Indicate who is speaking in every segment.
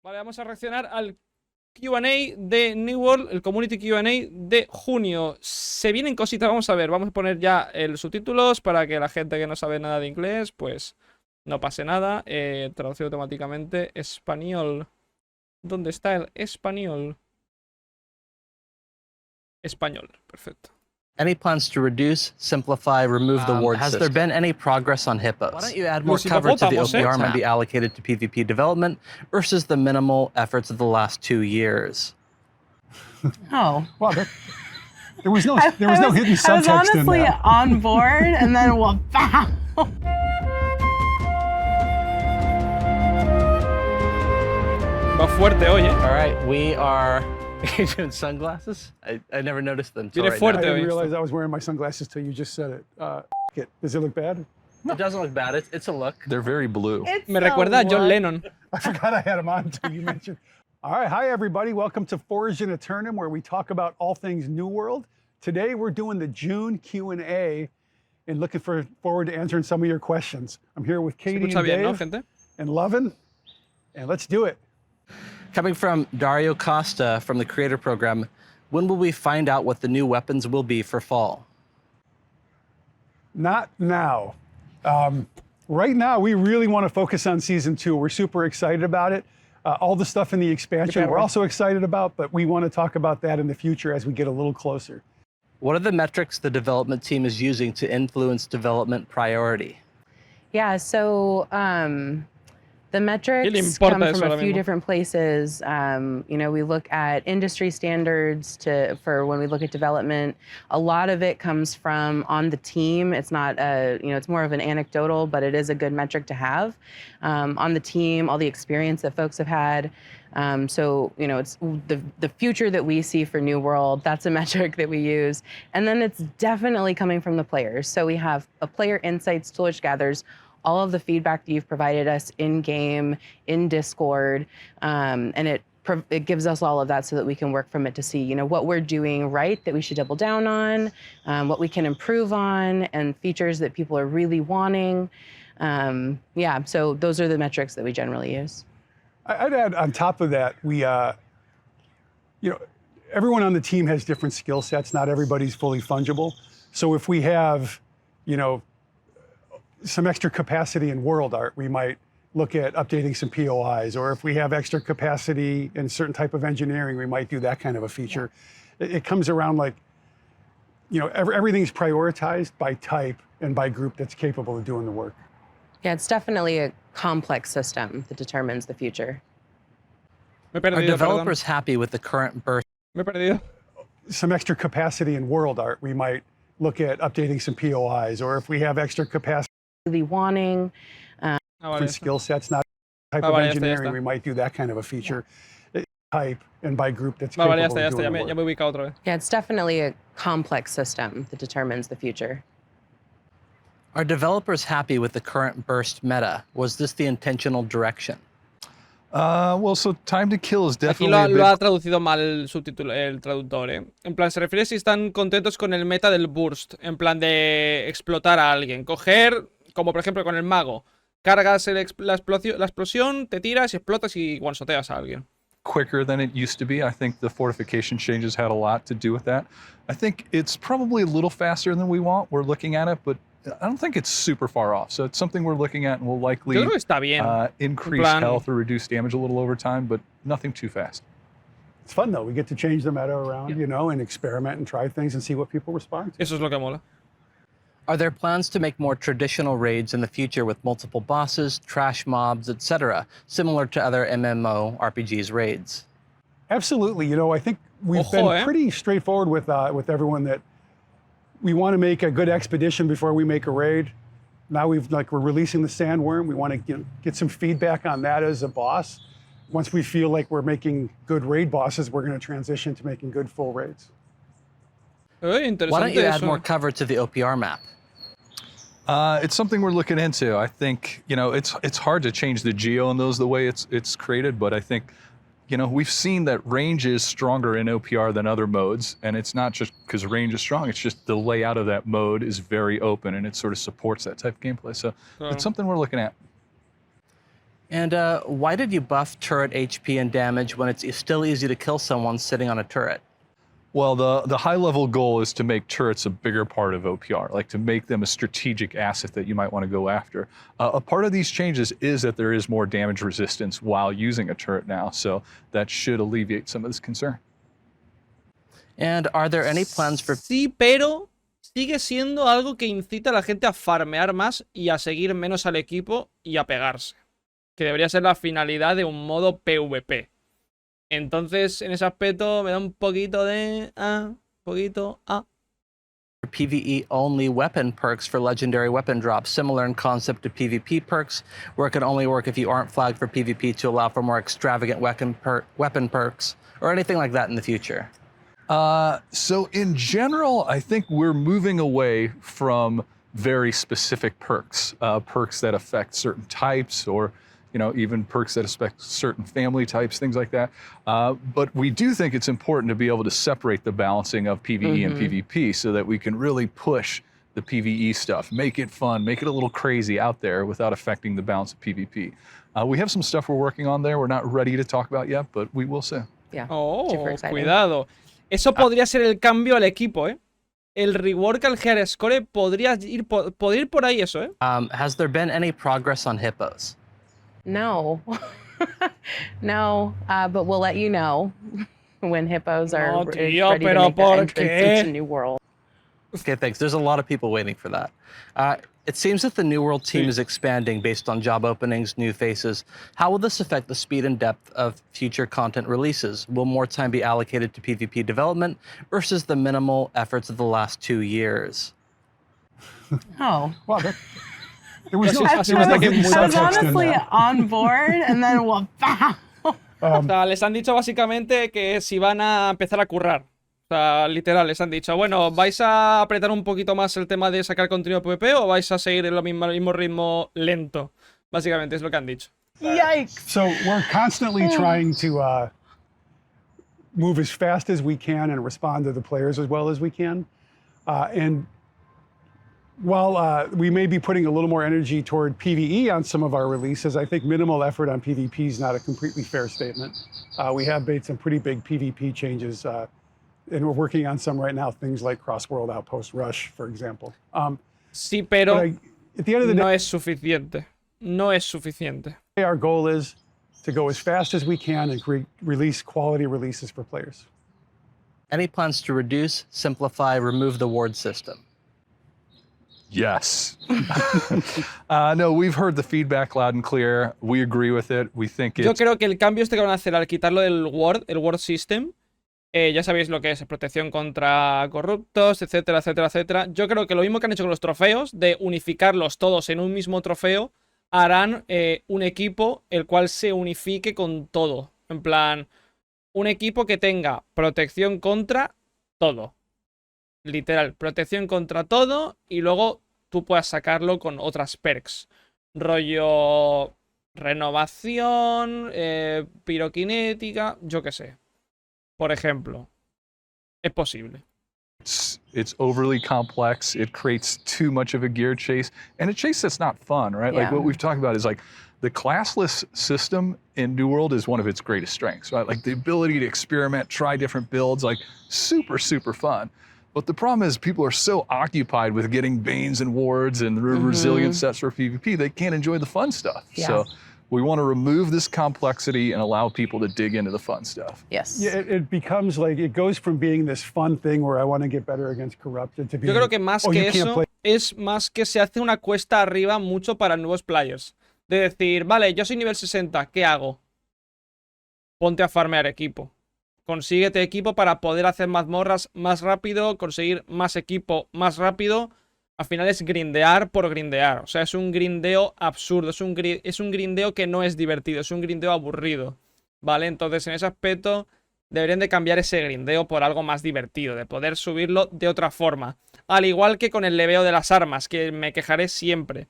Speaker 1: Vale, vamos a reaccionar al Q&A de New World, el Community Q&A de junio. Se vienen cositas, vamos a ver, vamos a poner ya el subtítulos para que la gente que no sabe nada de inglés, pues no pase nada. Traducido automáticamente, español. ¿Dónde está el español? Español, perfecto.
Speaker 2: Any plans to reduce, simplify, remove the ward system? Has there been any progress on hippos? Why don't you add more cover to the OPR map? Be allocated to PvP development versus the minimal efforts of the last 2 years.
Speaker 3: Oh,
Speaker 4: well, there was no hidden subtext in that.
Speaker 3: I was honestly on board, and then well, bam.
Speaker 1: Va fuerte hoy,
Speaker 2: All right, we are. You're doing sunglasses? I never noticed them.
Speaker 1: Viene fuerte
Speaker 4: I
Speaker 1: hoy.
Speaker 4: didn't realize I was wearing my sunglasses till you just said it. Does it look bad?
Speaker 2: No. It doesn't look bad. It's a look.
Speaker 5: They're very blue.
Speaker 1: Me recuerda a John Lennon.
Speaker 4: I forgot I had them on until you mentioned. All right, hi everybody. Welcome to Forge in Eternum, where we talk about all things New World. Today we're doing the June Q&A and looking forward to answering some of your questions. I'm here with Katie and Dave and Lovin, and let's do it.
Speaker 2: Coming from Dario Costa from the Creator Program, when will we find out what the new weapons will be for fall?
Speaker 4: Not now. Right now, we really want to focus on Season 2. We're super excited about it. All the stuff in the expansion we're also excited about, but we want to talk about that in the future as we get a little closer.
Speaker 2: What are the metrics the development team is using to influence development priority?
Speaker 3: Yeah, so the metrics come from a few different places. You know, we look at industry standards for when we look at development. A lot of it comes from on the team. It's not it's more of an anecdotal, but it is a good metric to have. On the team, all the experience that folks have had. So, you know, it's the future that we see for New World, that's a metric that we use. And then it's definitely coming from the players. So we have a player insights tool which gathers all of the feedback that you've provided us in-game, in Discord, and it gives us all of that so that we can work from it to see, you know, what we're doing right that we should double down on, what we can improve on, and features that people are really wanting. Yeah, so those are the metrics that we generally use.
Speaker 4: I'd add on top of that, we, you know, everyone on the team has different skill sets. Not everybody's fully fungible. So if we have, you know, some extra capacity in world art, we might look at updating some POIs, or if we have extra capacity in certain type of engineering, we might do that kind of a feature. Yeah. It comes around like, you know, everything's prioritized by type and by group that's capable of doing the work.
Speaker 3: Yeah, it's definitely a complex system that determines the future.
Speaker 2: Are developers happy with the current burst?
Speaker 4: Some extra capacity in world art, we might look at updating some POIs, or if we have extra capacity
Speaker 3: really wanting
Speaker 4: different skill sets, not type of engineering, we might do that kind of a feature. Type and by group that's capable of doing the work.
Speaker 3: Yeah, it's definitely a complex system that determines the future.
Speaker 2: Are developers happy with the current burst meta? Was this the intentional direction?
Speaker 5: Well, so time to kill is
Speaker 1: Aquí
Speaker 5: definitely
Speaker 1: lo ha traducido mal el traductor, ¿eh? En plan, se refiere si están contentos con el meta del burst. En plan de explotar a alguien. Coger, como por ejemplo con el mago. Cargas la explosión, te tiras y explotas y one-shoteas a alguien.
Speaker 5: quicker than it used to be. I think the fortification changes had a lot to do with that. I think it's probably a little faster than we want. We're looking at it, but I don't think it's super far off. So it's something we're looking at and we'll likely increase health or reduce damage a little over time, but nothing too fast.
Speaker 4: It's fun though. We get to change the meta around, you know, and experiment and try things and see what people respond to.
Speaker 1: Eso es lo que mola.
Speaker 2: Are there plans to make more traditional raids in the future with multiple bosses, trash mobs, etc., similar to other MMORPGs raids?
Speaker 4: Absolutely. You know, I think we've been pretty straightforward with everyone that we want to make a good expedition before we make a raid. Now we're releasing the Sandworm. We want to get some feedback on that as a boss. Once we feel like we're making good raid bosses, we're going to transition to making good full raids.
Speaker 2: Why don't you add more cover to the OPR map?
Speaker 5: It's something we're looking into. I think, you know, it's hard to change the geo in those the way it's created, but I think, you know, we've seen that range is stronger in OPR than other modes, and it's not just because range is strong, it's just the layout of that mode is very open and it sort of supports that type of gameplay. So it's something we're looking at.
Speaker 2: And why did you buff turret HP and damage when it's still easy to kill someone sitting on a turret?
Speaker 5: Well, the high-level goal is to make turrets a bigger part of OPR, like to make them a strategic asset that you might want to go after. A part of these changes is that there is more damage resistance while using a turret now, so that should alleviate some of this concern.
Speaker 2: And are there any plans for...
Speaker 1: Sí, pero sigue siendo algo que incita a la gente a farmear más y a seguir menos al equipo y a pegarse. Que debería ser la finalidad de un modo PvP. Entonces, en ese aspecto me da un poquito de...
Speaker 2: PvE only weapon perks for legendary weapon drops, similar in concept to PvP perks, where it can only work if you aren't flagged for PvP to allow for more extravagant weapon perks, or anything like that in the future.
Speaker 5: So in general, I think we're moving away from very specific perks, perks that affect certain types, or even perks that affect certain family types, things like that. But we do think it's important to be able to separate the balancing of PvE and PvP so that we can really push the PvE stuff, make it fun, make it a little crazy out there without affecting the balance of PvP. We have some stuff we're working on there. We're not ready to talk about yet, but we will soon.
Speaker 3: Yeah.
Speaker 1: Oh,
Speaker 3: Super exciting.
Speaker 1: cuidado. Eso podría ser el cambio al equipo, ¿eh? El rework al Gear Score podría ir por ahí eso, ¿eh?
Speaker 2: Has there been any progress on hippos?
Speaker 3: No. No, but we'll let you know when hippos are ready to make their entrance into New World.
Speaker 2: Okay, thanks. There's a lot of people waiting for that. It seems that the New World team is expanding based on job openings, new faces. How will this affect the speed and depth of future content releases? Will more time be allocated to PvP development versus the minimal efforts of the last 2 years?
Speaker 3: Oh.
Speaker 4: Wow, there was no,
Speaker 3: I was honestly on board, and then, well, bam.
Speaker 1: O sea, les han dicho básicamente que si van a empezar a currar. O sea, literal, les han dicho, bueno, ¿vais a apretar un poquito más el tema de sacar contenido PvP o vais a seguir en el mismo ritmo lento? Básicamente es lo que han dicho.
Speaker 3: Yikes.
Speaker 4: So we're constantly trying to move as fast as we can and respond to the players as well as we can. And while we may be putting a little more energy toward PvE on some of our releases, I think minimal effort on PvP is not a completely fair statement. We have made some pretty big PvP changes, and we're working on some right now, things like Cross-World Outpost Rush, for example.
Speaker 1: Sí, pero
Speaker 4: at the end of the
Speaker 1: no
Speaker 4: day,
Speaker 1: es suficiente. No es suficiente.
Speaker 4: our goal is to go as fast as we can and release quality releases for players.
Speaker 2: Any plans to reduce, simplify, remove the ward system?
Speaker 5: Yes. No, we've heard the feedback loud and clear. We agree with it. We think it's...
Speaker 1: Yo creo que el cambio este que van a hacer al quitarlo del ward, el ward system, ya sabéis lo que es protección contra corruptos, etcétera, etcétera, etcétera. Yo creo que lo mismo que han hecho con los trofeos, de unificarlos todos en un mismo trofeo, harán un equipo el cual se unifique con todo. En plan, un equipo que tenga protección contra todo. Literal, protección contra todo y luego tú puedas sacarlo con otras perks. Rollo renovación, piroquinética, yo qué sé. Por ejemplo, es posible.
Speaker 5: It's overly complex. It creates too much of a gear chase, and a chase that's not fun, right?
Speaker 3: Yeah.
Speaker 5: Like what we've talked about is like the classless system in New World is one of its greatest strengths, right? Like the ability to experiment, try different builds, like super, super fun. But the problem is people are so occupied with getting Banes and Wards and resilient sets for PvP, they can't enjoy the fun stuff.
Speaker 3: Yeah.
Speaker 5: So we want to remove this complexity and allow people to dig into the fun stuff.
Speaker 3: Yes.
Speaker 4: Yeah, it becomes like, it goes from being this fun thing where I want to get better against corrupted to being,
Speaker 1: Yo creo que más que eso es más que se hace una cuesta arriba mucho para nuevos players. De decir, vale, yo soy nivel 60, ¿qué hago? Ponte a farmear equipo. Consíguete equipo para poder hacer mazmorras más rápido, conseguir más equipo más rápido. Al final es grindear por grindear. O sea, es un grindeo absurdo. Es un grindeo que no es divertido. Es un grindeo aburrido. ¿Vale? Entonces, en ese aspecto, deberían de cambiar ese grindeo por algo más divertido. De poder subirlo de otra forma. Al igual que con el leveo de las armas, que me quejaré siempre.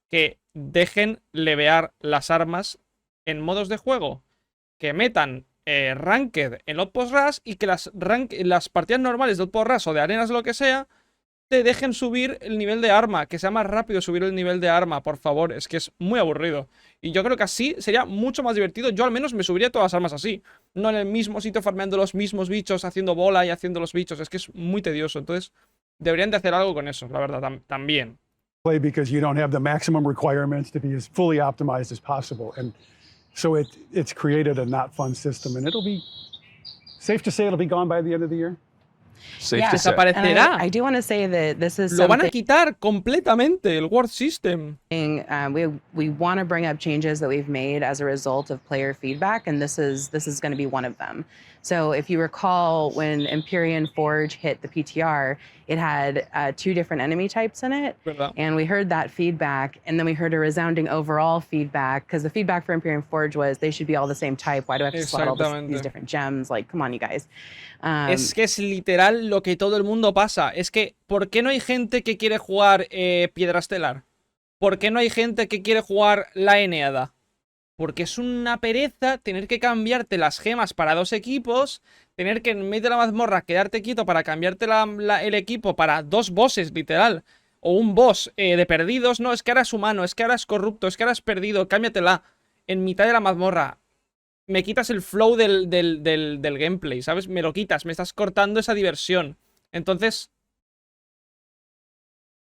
Speaker 1: Que dejen levear las armas en modos de juego. Que metan ranked en Outpost Rush y que las partidas normales de Outpost Rush o de arenas o lo que sea te dejen subir el nivel de arma, que sea más rápido subir el nivel de arma, por favor. Es que es muy aburrido. Y yo creo que así sería mucho más divertido. Yo al menos me subiría todas las armas así. No en el mismo sitio farmeando los mismos bichos, haciendo bola y haciendo los bichos. Es que es muy tedioso. Entonces, deberían de hacer algo con eso, la verdad, también.
Speaker 4: Because you don't have the maximum requirements to be as fully optimized as possible. And so it's created a not fun system. And it'll be, safe to say it'll be gone by the end of the year.
Speaker 1: Desaparecerá.
Speaker 3: I do want to say that this is
Speaker 1: Lo van a quitar completamente, el World System.
Speaker 3: We want to bring up changes that we've made as a result of player feedback, and this is going to be one of them. So if you recall, when Empyrean Forge hit the PTR, it had 2 different enemy types in it, and we heard that feedback, and then we heard a resounding overall feedback, because the feedback for Empyrean Forge was they should be all the same type. Why do I have to slot all these different gems? Like, come on, you guys.
Speaker 1: Es que es literal lo que todo el mundo pasa. Es que, ¿por qué no hay gente que quiere jugar Piedra Estelar? ¿Por qué no hay gente que quiere jugar la Eneada? Porque es una pereza tener que cambiarte las gemas para 2 equipos, tener que en medio de la mazmorra quedarte quieto para cambiarte el equipo para 2 bosses, literal. O un boss de perdidos. No, es que ahora es humano, es que ahora es corrupto, es que ahora es perdido, cámbiatela. En mitad de la mazmorra. Me quitas el flow del gameplay, ¿sabes? Me lo quitas, me estás cortando esa diversión. Entonces,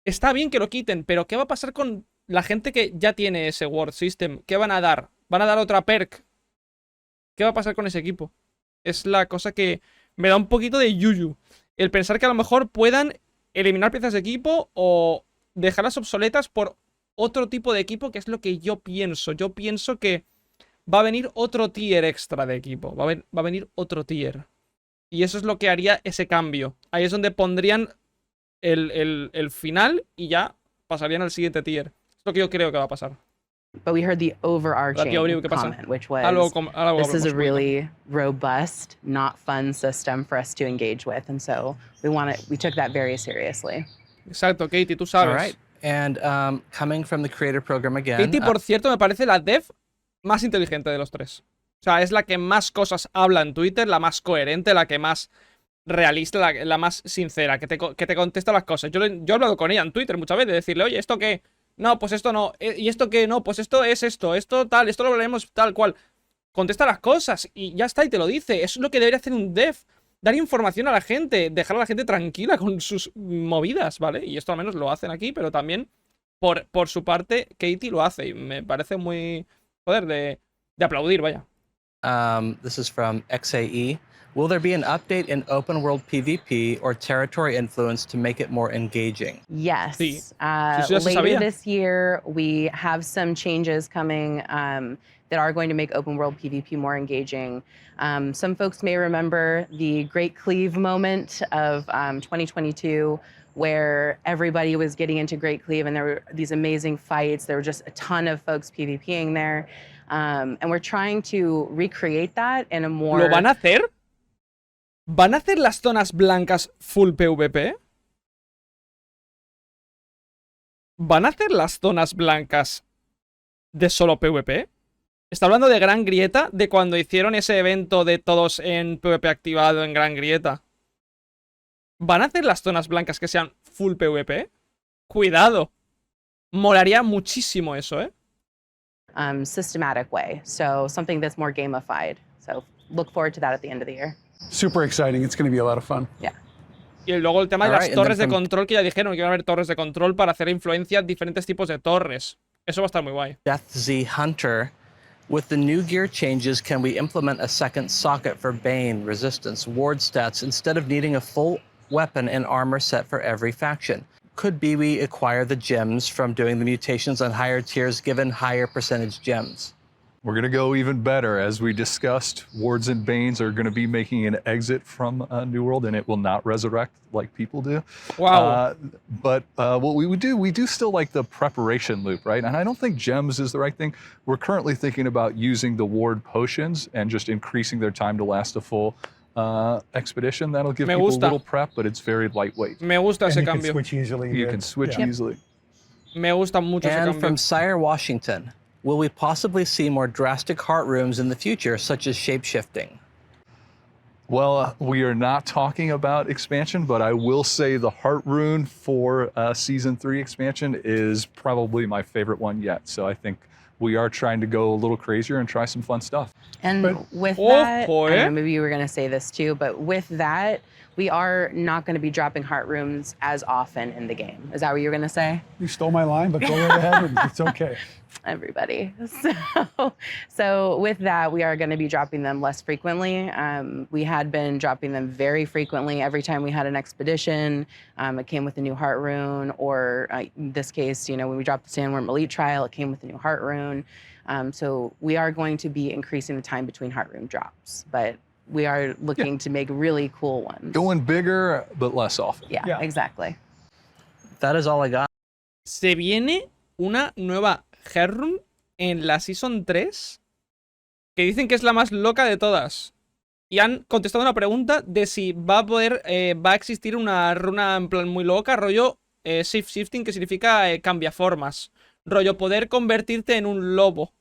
Speaker 1: está bien que lo quiten, pero ¿qué va a pasar con la gente que ya tiene ese World System? ¿Qué van a dar? ¿Van a dar otra perk? ¿Qué va a pasar con ese equipo? Es la cosa que me da un poquito de yuyu. El pensar que a lo mejor puedan eliminar piezas de equipo o dejarlas obsoletas por otro tipo de equipo, que es lo que yo pienso. Yo pienso que va a venir otro tier extra de equipo. Va a venir otro tier. Y eso es lo que haría ese cambio. Ahí es donde pondrían el final y ya pasarían al siguiente tier. Es lo que yo creo que va a pasar.
Speaker 3: But we heard the overarching comment, which was, this is a really robust, not fun system for us to engage with. And so we took that very seriously.
Speaker 1: Exacto, Katie, tú sabes.
Speaker 2: All right. And coming from the creator program again.
Speaker 1: Katie, por cierto, me parece la dev más inteligente de los 3. O sea, es la que más cosas habla en Twitter, la más coherente, la que más realista, la más sincera, que te contesta las cosas. Yo he hablado con ella en Twitter muchas veces, de decirle, oye, ¿esto qué? No, pues esto no. ¿Y esto qué? No, pues esto es esto. Esto tal, esto lo hablaremos tal cual. Contesta las cosas y ya está, y te lo dice. Eso es lo que debería hacer un dev. Dar información a la gente, dejar a la gente tranquila con sus movidas, ¿vale? Y esto al menos lo hacen aquí, pero también por su parte, Katie lo hace. Y me parece muy... Joder, de aplaudir, vaya.
Speaker 2: This is from XAE. Will there be an update in open world PvP or territory influence to make it more engaging?
Speaker 3: Yes.
Speaker 1: Sí.
Speaker 3: Later this year, we have some changes coming that are going to make open world PvP more engaging. Some folks may remember the Great Cleave moment of 2022, where everybody was getting into Great Cleave and there were these amazing fights. There were just a ton of folks PvPing there. And we're trying to recreate that in a more...
Speaker 1: ¿Lo van a hacer? ¿Van a hacer las zonas blancas full PvP? ¿Van a hacer las zonas blancas de solo PvP? Está hablando de Gran Grieta, de cuando hicieron ese evento de todos en PvP activado en Gran Grieta. ¿Van a hacer las zonas blancas que sean full PvP? Cuidado. Molaría muchísimo eso, ¿eh?
Speaker 3: Systematic way. So something that's more gamified. So look forward to that at the end of the year.
Speaker 4: Super exciting. It's going to be a lot of fun.
Speaker 3: Yeah.
Speaker 1: Y luego el tema de las torres de control, que ya dijeron que iban a haber torres de control para hacer influencia en diferentes tipos de torres. Eso va a estar muy guay.
Speaker 2: Death Z Hunter. With the new gear changes, can we implement a second socket for Bane, resistance, ward stats, instead of needing a full weapon and armor set for every faction? Could be we acquire the gems from doing the mutations on higher tiers given higher percentage gems?
Speaker 5: We're going to go even better. As we discussed, wards and banes are going to be making an exit from New World, and it will not resurrect like people do.
Speaker 1: Wow.
Speaker 5: But what we do still like the preparation loop, right? And I don't think gems is the right thing. We're currently thinking about using the ward potions and just increasing their time to last a full expedition. That'll give people a little prep, but it's very lightweight.
Speaker 1: Me gusta ese cambio.
Speaker 4: You can switch easily.
Speaker 5: You can switch easily.
Speaker 1: Me gusta mucho ese cambio.
Speaker 2: And from Sire Washington. Will we possibly see more drastic heart rooms in the future, such as shape-shifting?
Speaker 5: Well, we are not talking about expansion, but I will say the Heart Rune for Season 3 expansion is probably my favorite one yet. So I think we are trying to go a little crazier and try some fun stuff.
Speaker 3: And with that, I don't know, maybe you were going to say this too, but with that, we are not going to be dropping heart rooms as often in the game. Is that what you were going to say?
Speaker 4: You stole my line, but go right ahead. It's okay.
Speaker 3: Everybody. So with that, we are going to be dropping them less frequently. We had been dropping them very frequently. Every time we had an expedition, it came with a new heart rune, or in this case, you know, when we dropped the Sandworm Elite Trial, it came with a new heart rune. So we are going to be increasing the time between heart rune drops, but we are looking to make really cool ones.
Speaker 5: Going bigger, but less often.
Speaker 3: Yeah, exactly.
Speaker 2: That is all I got.
Speaker 1: Se viene una nueva Heartrun en la Season 3 que dicen que es la más loca de todas. Y han contestado una pregunta de si va a poder, va a existir una runa en plan muy loca, rollo shift shifting, que significa cambia formas. Rollo poder convertirte en un lobo,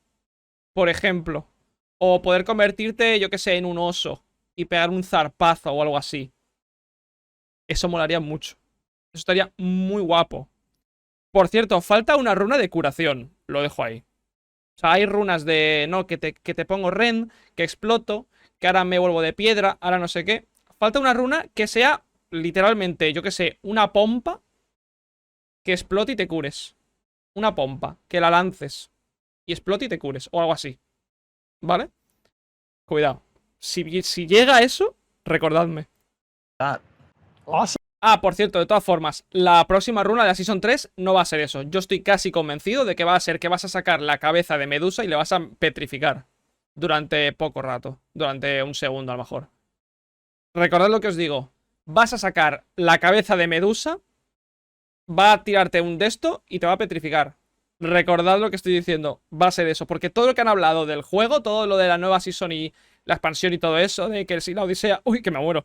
Speaker 1: por ejemplo. O poder convertirte, yo que sé, en un oso y pegar un zarpazo o algo así. Eso molaría mucho. Eso estaría muy guapo. Por cierto, falta una runa de curación. Lo dejo ahí. O sea, hay runas de... No, que te pongo rend, que exploto, que ahora me vuelvo de piedra, ahora no sé qué. Falta una runa que sea, literalmente, yo que sé, una pompa que explote y te cures. Una pompa, que la lances y explote y te cures, o algo así. ¿Vale? Cuidado. Si llega a eso, recordadme.
Speaker 4: Awesome.
Speaker 1: Ah, por cierto, de todas formas, la próxima runa de la Season 3 no va a ser eso. Yo estoy casi convencido de que va a ser que vas a sacar la cabeza de Medusa y le vas a petrificar durante poco rato. Durante un segundo, a lo mejor. Recordad lo que os digo. Vas a sacar la cabeza de Medusa, va a tirarte un de esto y te va a petrificar. Recordad lo que estoy diciendo. Va a ser eso. Porque todo lo que han hablado del juego, todo lo de la nueva Season y la expansión y todo eso, de que si la Odisea... Uy, que me muero.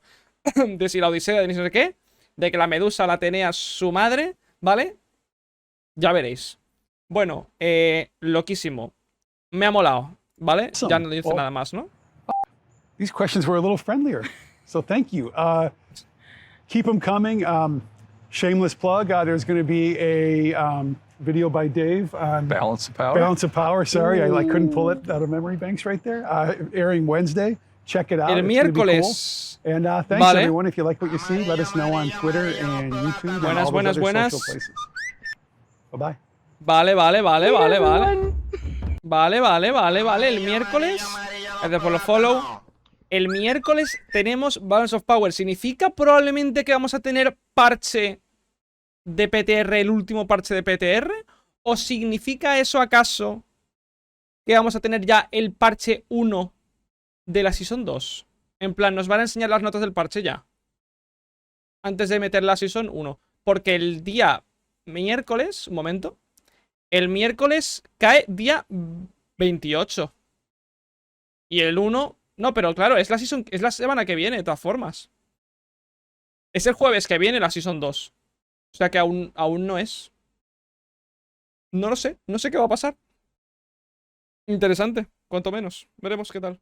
Speaker 1: De si la Odisea, de ni sé qué... De que la Medusa la tenía su madre, ¿vale? Ya veréis. Bueno, loquísimo. Me ha molado, ¿vale? Ya no dice nada más, ¿no?
Speaker 4: These questions were a little friendlier, so thank you. Keep them coming. Shameless plug, there's going to be a video by Dave on
Speaker 5: Balance of Power.
Speaker 4: Balance of Power, sorry. I couldn't pull it out of memory banks right there. Airing Wednesday. Check it out.
Speaker 1: El miércoles.
Speaker 4: Cool. And thanks everyone. If you like what you see, let us know on Twitter and YouTube and all those other social places. Bye-bye.
Speaker 1: Vale. Vale. El miércoles. Gracias por los follow. El miércoles tenemos Balance of Power. ¿Significa probablemente que vamos a tener parche de PTR, el último parche de PTR? ¿O significa eso acaso que vamos a tener ya el parche 1 de la Season 2? En plan, nos van a enseñar las notas del parche ya, antes de meter la Season 1. Porque el día miércoles, un momento, el miércoles cae día 28. Y el 1, no, pero claro, es la semana que viene, de todas formas. Es el jueves que viene la Season 2. O sea que aún no es. No lo sé, no sé qué va a pasar. Interesante, cuanto menos. Veremos qué tal.